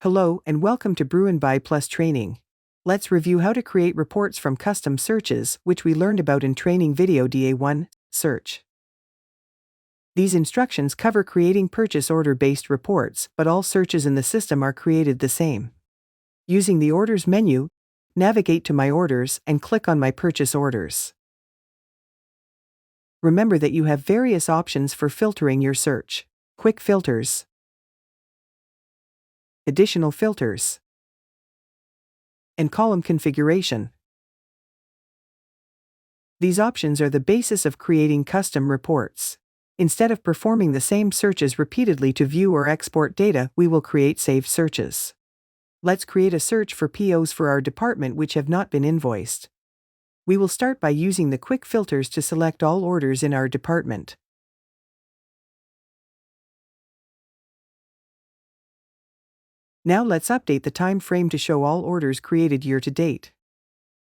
Hello and welcome to BruinBuy Plus training. Let's review how to create reports from custom searches, which we learned about in training video DA01, search. These instructions cover creating purchase order-based reports, but all searches in the system are created the same. Using the Orders menu, navigate to My Orders and click on My Purchase Orders. Remember that you have various options for filtering your search: quick filters, additional filters, and column configuration. These options are the basis of creating custom reports. Instead of performing the same searches repeatedly to view or export data, we will create saved searches. Let's create a search for POs for our department which have not been invoiced. We will start by using the quick filters to select all orders in our department. Now let's update the time frame to show all orders created year to date.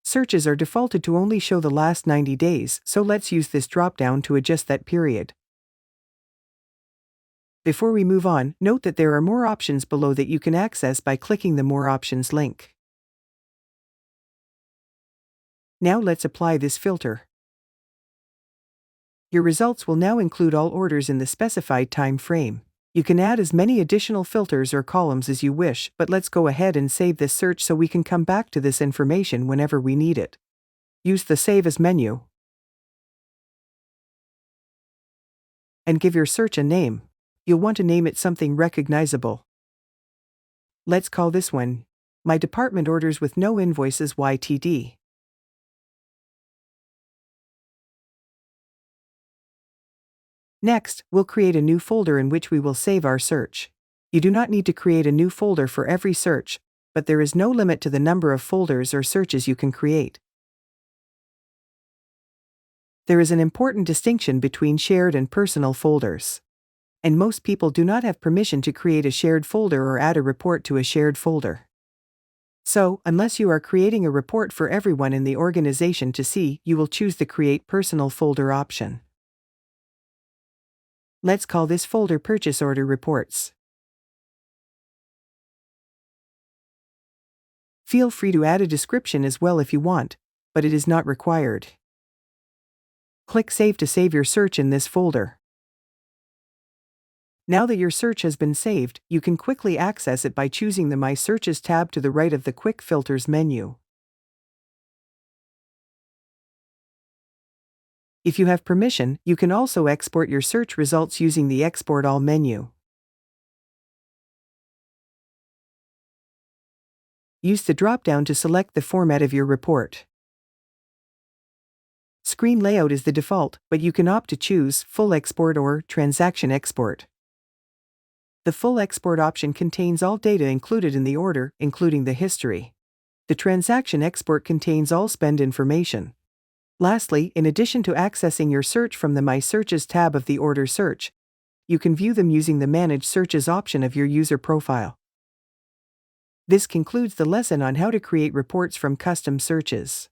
Searches are defaulted to only show the last 90 days, so let's use this drop-down to adjust that period. Before we move on, note that there are more options below that you can access by clicking the More Options link. Now let's apply this filter. Your results will now include all orders in the specified time frame. You can add as many additional filters or columns as you wish, but let's go ahead and save this search so we can come back to this information whenever we need it. Use the Save As menu and give your search a name. You'll want to name it something recognizable. Let's call this one My Department Orders with No Invoices YTD. Next, we'll create a new folder in which we will save our search. You do not need to create a new folder for every search, but there is no limit to the number of folders or searches you can create. There is an important distinction between shared and personal folders. And most people do not have permission to create a shared folder or add a report to a shared folder. So, unless you are creating a report for everyone in the organization to see, you will choose the Create Personal Folder option. Let's call this folder Purchase Order Reports. Feel free to add a description as well if you want, but it is not required. Click Save to save your search in this folder. Now that your search has been saved, you can quickly access it by choosing the My Searches tab to the right of the Quick Filters menu. If you have permission, you can also export your search results using the Export All menu. Use the drop-down to select the format of your report. Screen layout is the default, but you can opt to choose Full Export or Transaction Export. The Full Export option contains all data included in the order, including the history. The Transaction Export contains all spend information. Lastly, in addition to accessing your search from the My Searches tab of the Order search, you can view them using the Manage Searches option of your user profile. This concludes the lesson on how to create reports from custom searches.